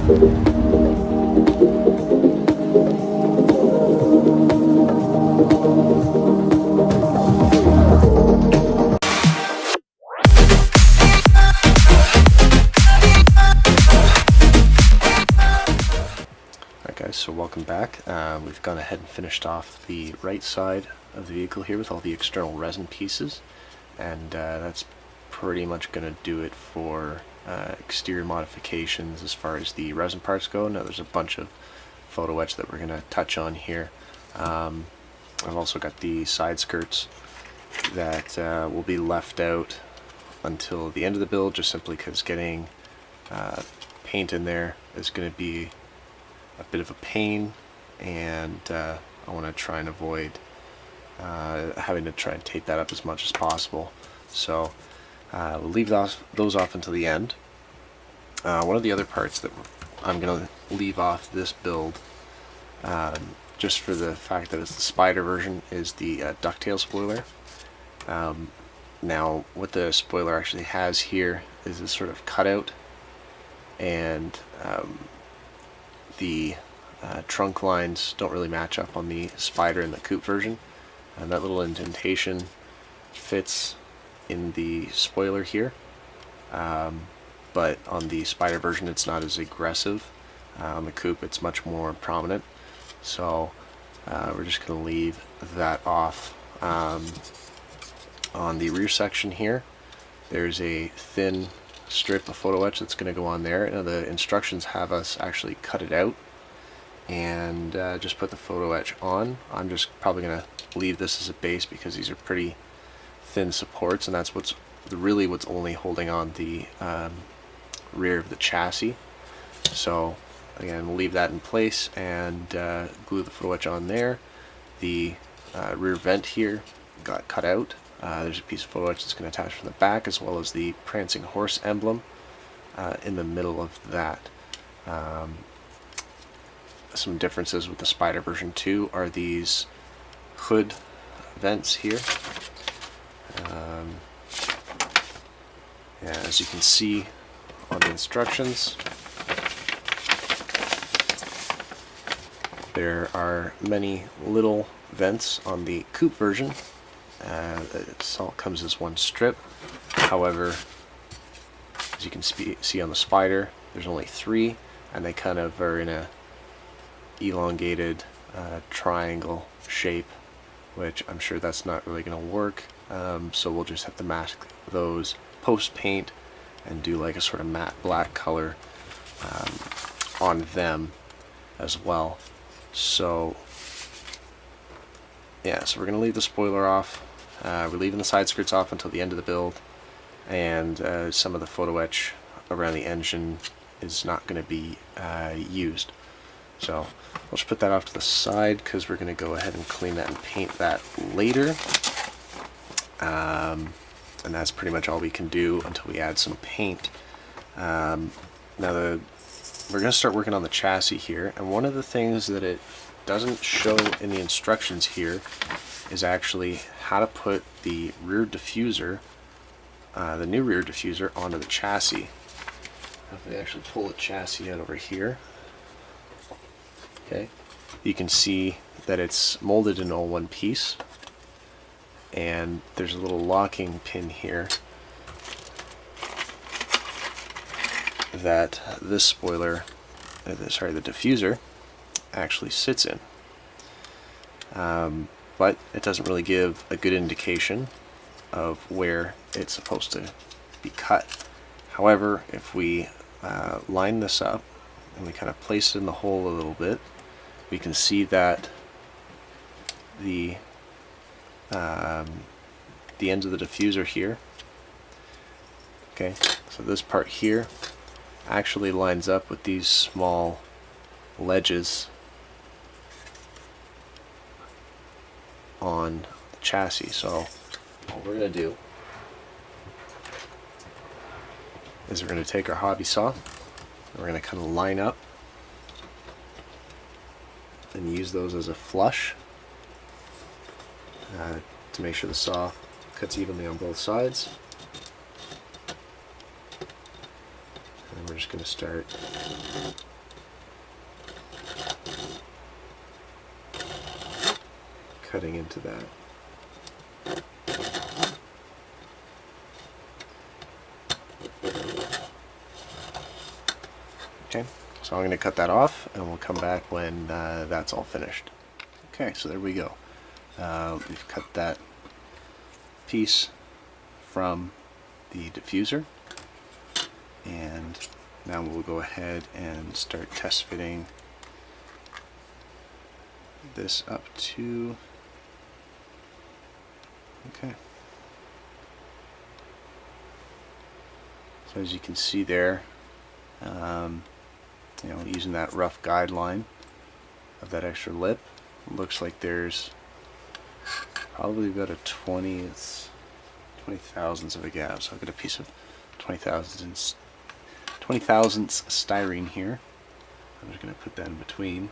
So welcome back. We've gone ahead and finished off the right side of the vehicle here with all the external resin pieces, and that's pretty much going to do it for exterior modifications as far as the resin parts go. Now there's a bunch of photo etch that we're going to touch on here. I've also got the side skirts that will be left out until the end of the build, just simply because getting paint in there is going to be a bit of a pain, and I want to try and avoid having to try and tape that up as much as possible. So we'll leave those off until the end. One of the other parts that I'm going to leave off this build, just for the fact that it's the Spider version, is the ducktail spoiler. Now what the spoiler actually has here is this sort of cutout, and the trunk lines don't really match up on the Spider and the coupe version, and that little indentation fits in the spoiler here, but on the Spider version it's not as aggressive. On the coupe it's much more prominent, so we're just going to leave that off. On the rear section here, there's a thin strip of photo etch that's going to go on there. Now the instructions have us actually cut it out and just put the photo etch on. I'm just probably going to leave this as a base because these are pretty thin supports, and that's what's only holding on the rear of the chassis. So again, we'll leave that in place and glue the photo etch on there. The rear vent here got cut out. There's a piece of photo etch that's going to attach from the back, as well as the prancing horse emblem in the middle of that. Some differences with the Spider version 2 are these hood vents here. Yeah, as you can see on the instructions, there are many little vents on the coupe version. It all comes as one strip. However, as you can see on the Spider, there's only 3, and they kind of are in a elongated triangle shape, which I'm sure that's not really going to work. So we'll just have to mask those post paint and do like a sort of matte black color on them as well. So yeah, so we're going to leave the spoiler off. We're leaving the side skirts off until the end of the build, and some of the photo etch around the engine is not going to be used. So I'll just put that off to the side because we're going to go ahead and clean that and paint that later. And that's pretty much all we can do until we add some paint. Now we're going to start working on the chassis here, and one of the things that it doesn't show in the instructions here is actually how to put the rear diffuser, the new rear diffuser, onto the chassis. If we actually pull the chassis out over here, okay, you can see that it's molded in all one piece, and there's a little locking pin here that this spoiler, the diffuser, actually sits in. But it doesn't really give a good indication of where it's supposed to be cut. However, if we line this up and we kind of place it in the hole a little bit, we can see that the ends of the diffuser here, okay, so this part here actually lines up with these small ledges on the chassis. So what we're going to do is we're going to take our hobby saw and we're going to kind of line up and use those as a flush to make sure the saw cuts evenly on both sides. And we're just going to start cutting into that. Okay, so I'm going to cut that off, and we'll come back when that's all finished. Okay, so there we go. We've cut that piece from the diffuser, and now we'll go ahead and start test fitting this up to, okay. So as you can see there, you know, using that rough guideline of that extra lip, it looks like there's probably about a 20 thousandths of a gap. So I've got a piece of 20 thousandths styrene here. I'm just going to put that in between,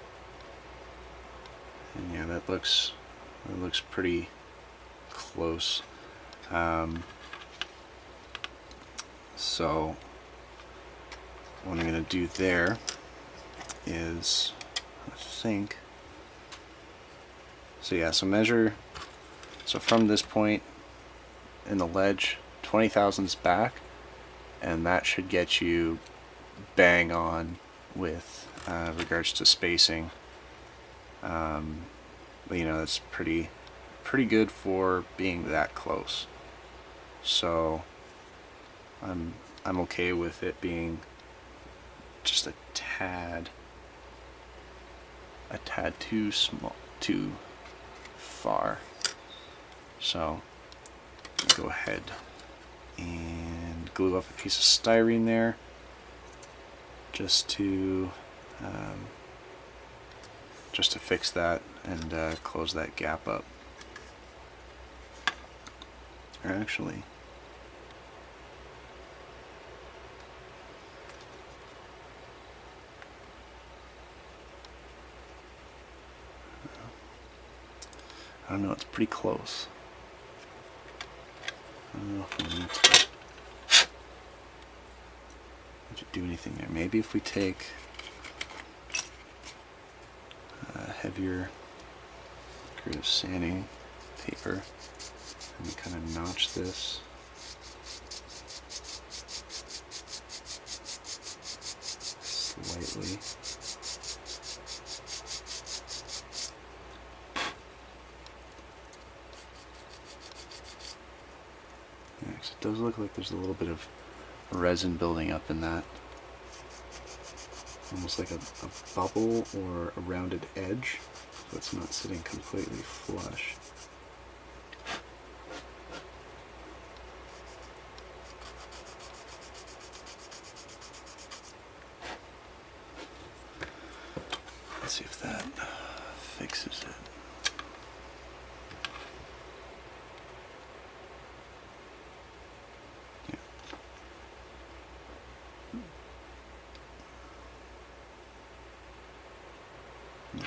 and yeah, that looks pretty close. So what I'm going to do there is, I think, so yeah, so measure, so from this point in the ledge 20 thousandths back, and that should get you bang on with regards to spacing. But you know, it's pretty good for being that close. So I'm okay with it being just a tad too small, too far. So go ahead and glue up a piece of styrene there, just to fix that and close that gap up. Or actually, I don't know, it's pretty close. I don't know if we need to do anything there. Maybe if we take heavier grit of sanding paper and we kind of notch this slightly. It does look like there's a little bit of resin building up in that. Almost like a bubble or a rounded edge, so it's not sitting completely flush. Let's see if that fixes it.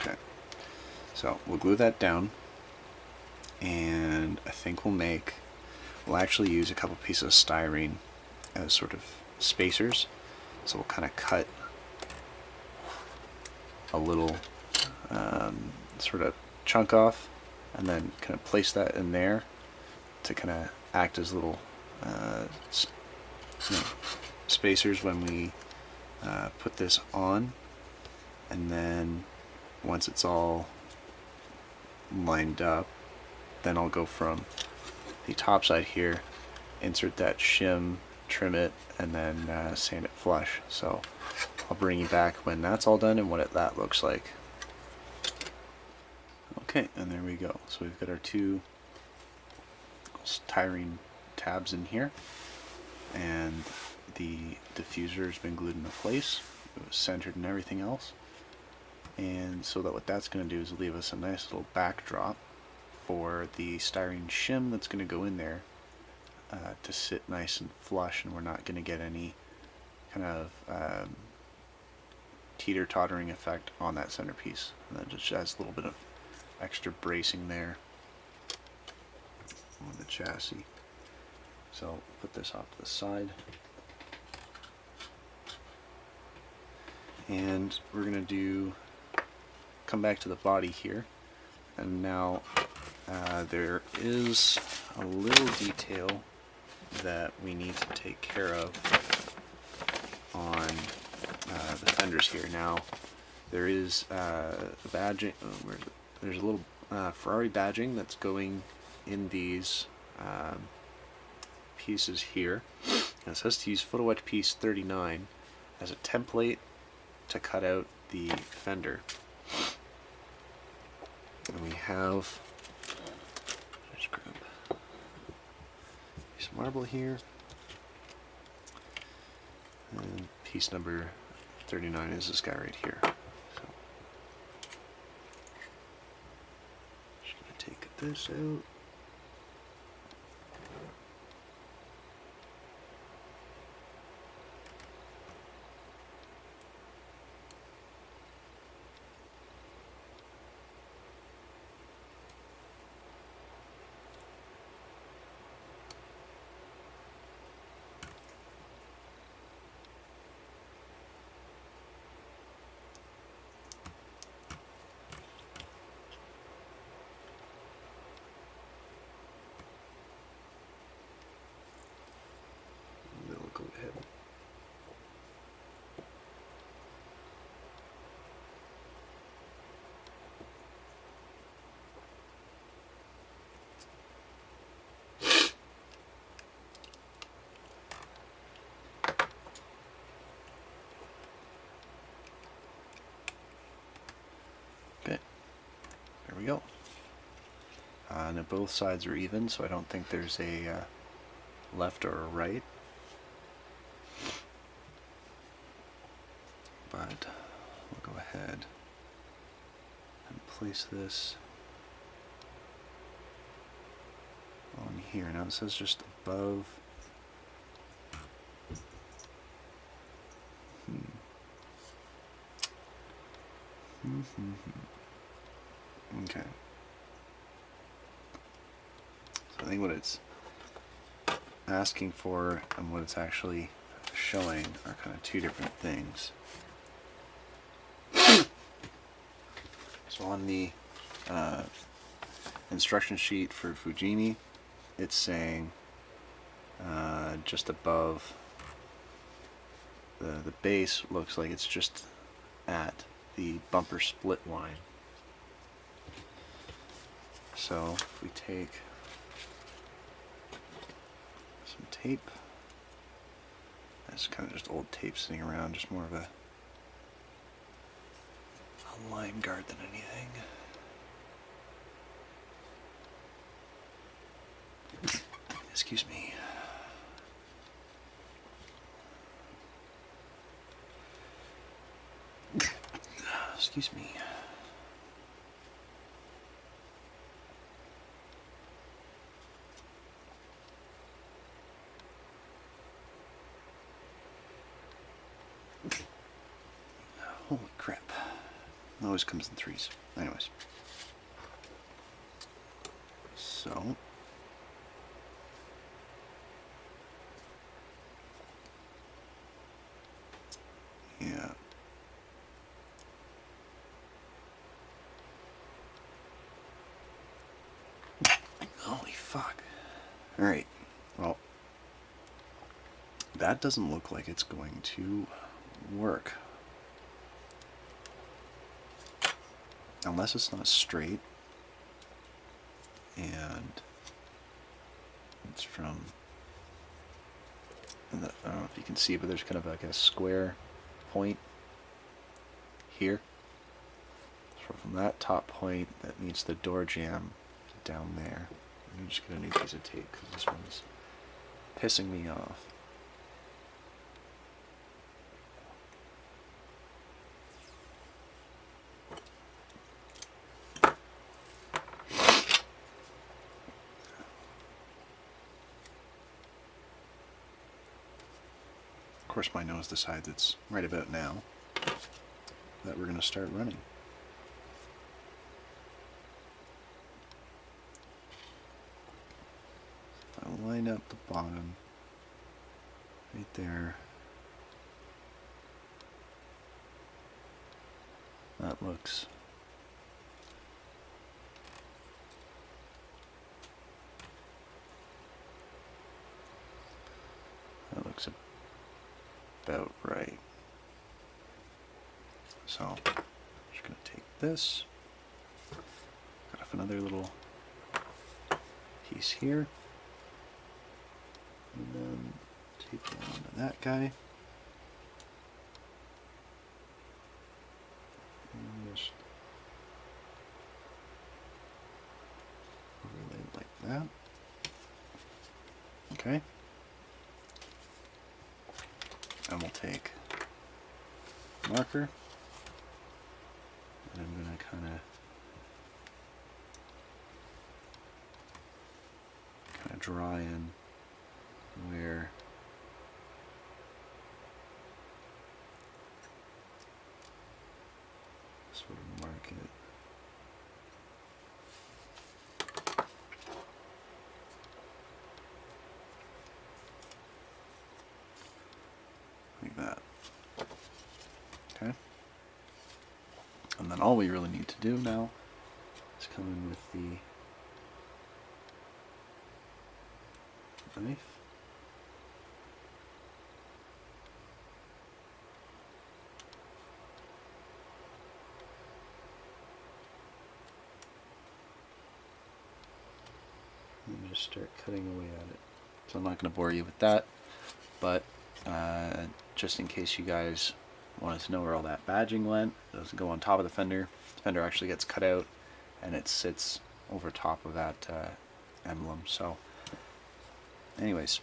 Okay, so we'll glue that down, and I think we'll actually use a couple pieces of styrene as sort of spacers. So we'll kind of cut a little sort of chunk off, and then kind of place that in there to kind of act as little spacers when we put this on. And then once it's all lined up, then I'll go from the top side here, insert that shim, trim it, and then sand it flush. So I'll bring you back when that's all done and what that looks like. Okay, and there we go. So we've got our two styrene tabs in here, and the diffuser has been glued into place. It was centered and everything else. And so that what that's going to do is leave us a nice little backdrop for the styrene shim that's going to go in there to sit nice and flush, and we're not going to get any kind of teeter-tottering effect on that centerpiece. And that just adds a little bit of extra bracing there on the chassis. So put this off to the side, and we're going to come back to the body here, and now there is a little detail that we need to take care of on the fenders here. Now, there is a badging, where is it? There's a little Ferrari badging that's going in these pieces here. And it says to use photo etch piece 39 as a template to cut out the fender. And we have, let's grab some marble here, and piece number 39 is this guy right here. So, just gonna take this out. Go ahead. Okay, there we go. Now both sides are even, so I don't think there's a left or a right. But we'll go ahead and place this on here. Now it says just above. Okay. So I think what it's asking for and what it's actually showing are kind of two different things. So on the instruction sheet for Fujimi, it's saying just above the base looks like it's just at the bumper split line. So if we take some tape, that's kind of just old tape sitting around, just more of a line guard than anything. Excuse me. Excuse me. Holy crap. It always comes in threes. Anyways. So. Yeah. Holy fuck. Alright. Well. That doesn't look like it's going to work. Unless it's not straight. And it's from, I don't know if you can see, but there's kind of like a square point here. So from that top point that meets the door jamb down there. I'm just going to need a piece of tape because this one's pissing me off. Of course, my nose decides it's right about now that we're going to start running. If I line up the bottom right there, that looks about right. So I'm just going to take this, cut off another little piece here, and then take it onto that guy. And just overlay it like that. Okay. And we'll take a marker, and I'm going to kind of draw in where sort of mark it. Like that. Okay. And then all we really need to do now is come in with the knife. And just start cutting away at it. So I'm not going to bore you with that, but just in case you guys wanted to know where all that badging went, it doesn't go on top of the fender. The fender actually gets cut out and it sits over top of that emblem. So anyways,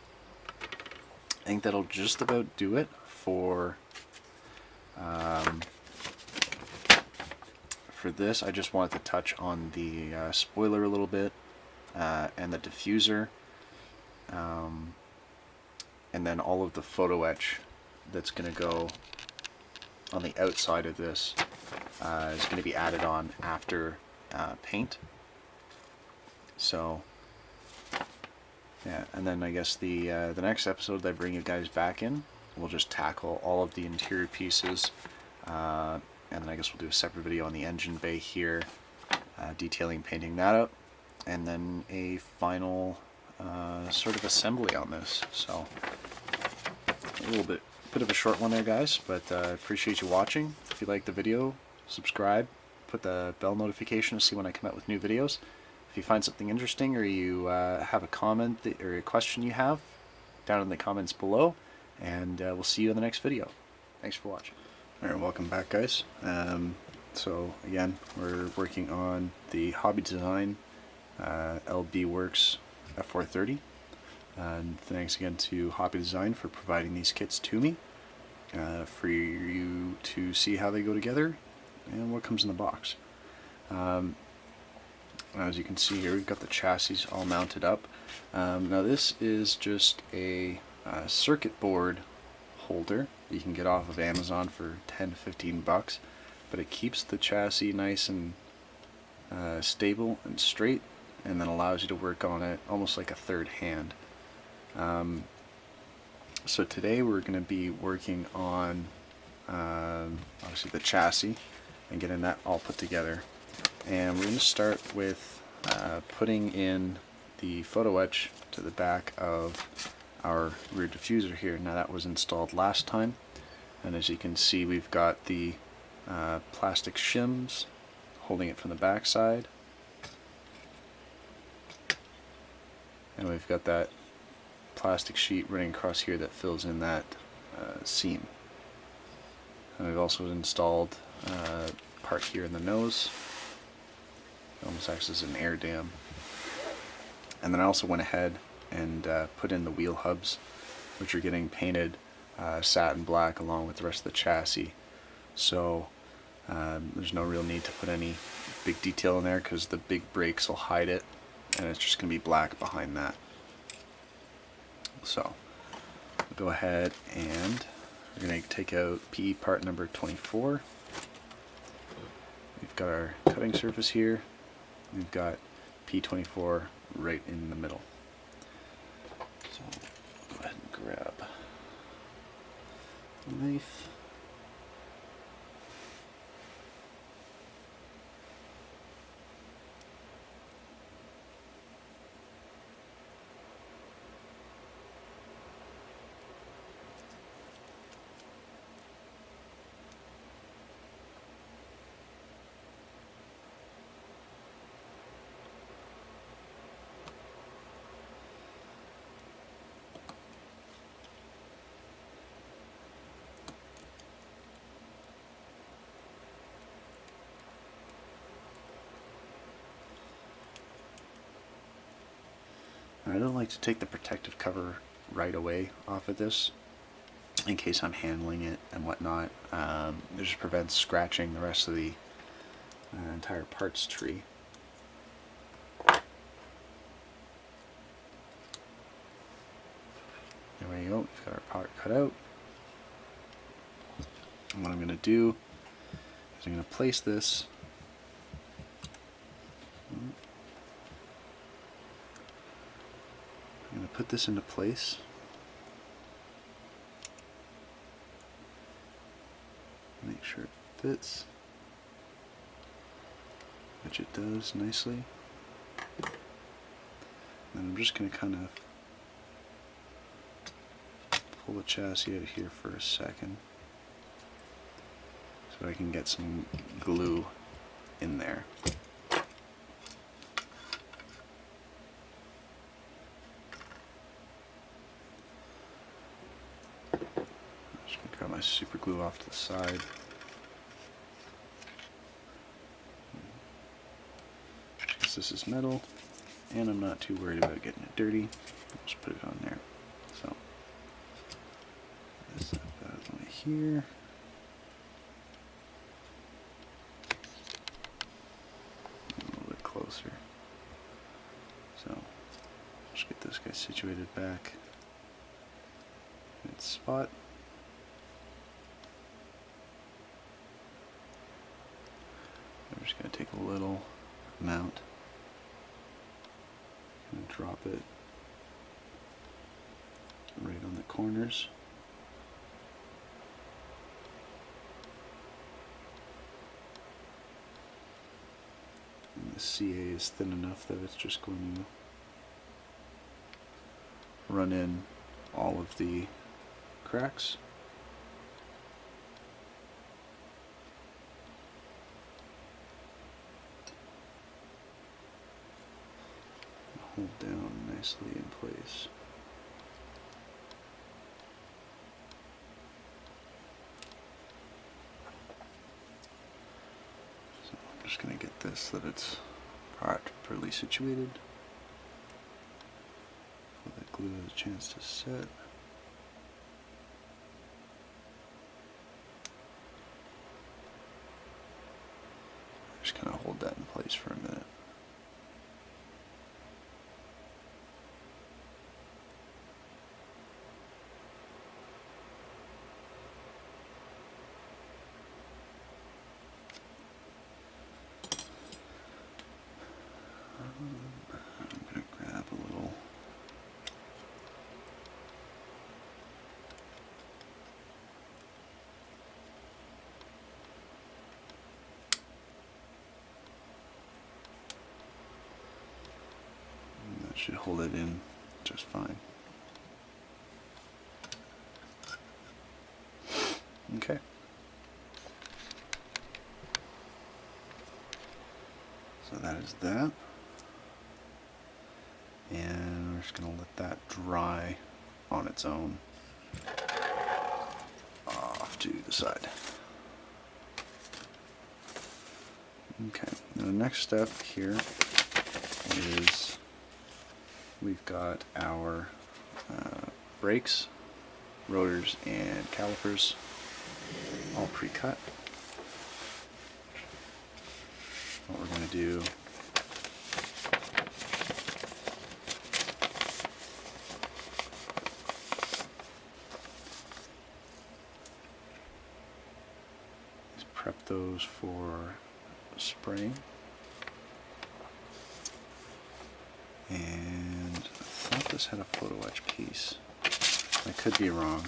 I think that'll just about do it for this. I just wanted to touch on the spoiler a little bit, and the diffuser, and then all of the photo etch that's going to go on the outside of this is going to be added on after paint. So yeah, and then I guess the next episode that I bring you guys back in, we'll just tackle all of the interior pieces, and then I guess we'll do a separate video on the engine bay here, detailing, painting that up, and then a final sort of assembly on this. So a little bit of a short one there, guys, but appreciate you watching. If you like the video, subscribe, put the bell notification to see when I come out with new videos. If you find something interesting, or you have a comment or a question you have, down in the comments below, and we'll see you in the next video. Thanks for watching. Alright, welcome back, guys. So again, we're working on the Hobby Design LB Works F430. And thanks again to Hobby Design for providing these kits to me, for you to see how they go together and what comes in the box. As you can see here, we've got the chassis all mounted up. Now this is just a circuit board holder you can get off of Amazon for 10 to 15 bucks, but it keeps the chassis nice and stable and straight, and then allows you to work on it almost like a third hand. So today we're going to be working on obviously the chassis and getting that all put together. And we're going to start with putting in the photo etch to the back of our rear diffuser here. Now that was installed last time, and as you can see, we've got the plastic shims holding it from the back side, and we've got that plastic sheet running across here that fills in that seam. And we've also installed part here in the nose. It almost acts as an air dam. And then I also went ahead and put in the wheel hubs, which are getting painted satin black along with the rest of the chassis. So there's no real need to put any big detail in there, because the big brakes will hide it, and it's just going to be black behind that. So we'll go ahead and we're going to take out PE part number 24. We've got our cutting surface here. We've got P24 right in the middle. So go ahead and grab the knife. I don't like to take the protective cover right away off of this in case I'm handling it and whatnot. It just prevents scratching the rest of the entire parts tree. There we go, we've got our part cut out. And what I'm going to do is I'm going to place this I'm going to put this into place. Make sure it fits, which it does nicely. And I'm just going to kind of pull the chassis out here for a second so I can get some glue in there. Just going to grab my super glue off to the side. Because this is metal and I'm not too worried about getting it dirty, I'll just put it on there. So this out of the way here. A little bit closer. So just get this guy situated back in its spot. I'm just going to take a little amount and drop it right on the corners. And the CA is thin enough that it's just going to run in all of the cracks. Hold down nicely in place. So I'm just going to get this so that it's properly situated. So that glue has a chance to set. Just kind of hold that in place for a minute. I'm going to grab a little and that should hold it in just fine. Okay. So that is that. And we're just going to let that dry on its own off to the side. Okay, now the next step here is we've got our brakes, rotors, and calipers all pre-cut. What we're going to do is prep those for spraying. And I thought this had a photo etch piece. I could be wrong,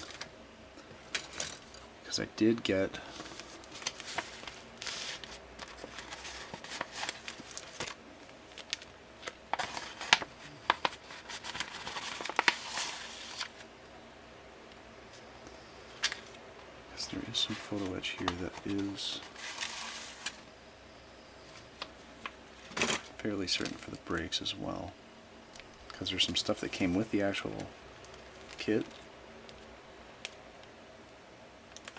because I did get there is some photo etch here that is fairly certain for the brakes as well, because there's some stuff that came with the actual kit.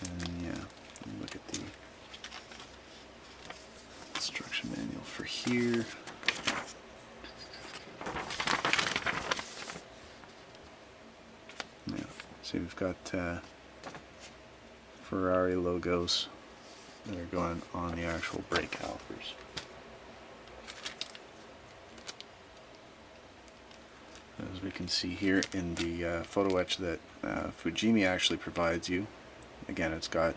And yeah, let me look at the instruction manual for here. See, we've got Ferrari logos that are going on the actual brake calipers. As we can see here in the photo etch that Fujimi actually provides you, again, it's got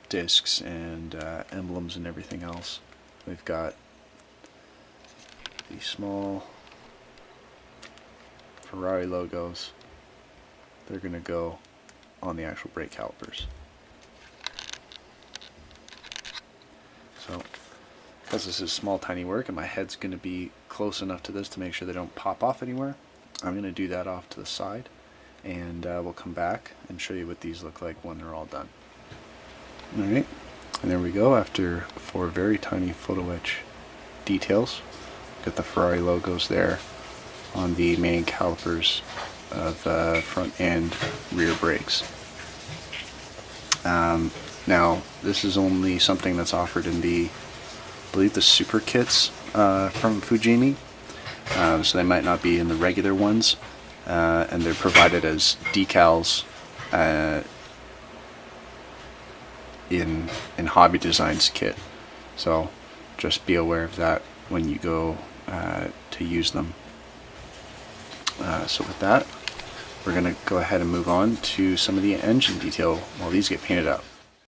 discs and emblems and everything else. We've got the small Ferrari logos. They're going to go on the actual brake calipers. So, because this is small tiny work and my head's going to be close enough to this to make sure they don't pop off anywhere, I'm going to do that off to the side, and we'll come back and show you what these look like when they're all done. Alright, and there we go. After 4 very tiny photo etch details, got the Ferrari logos there on the main calipers of front and rear brakes. Now, this is only something that's offered in the, I believe, the super kits from Fujimi, so they might not be in the regular ones, and they're provided as decals in Hobby Design's kit. So just be aware of that when you go to use them. So with that, we're going to go ahead and move on to some of the engine detail while these get painted up.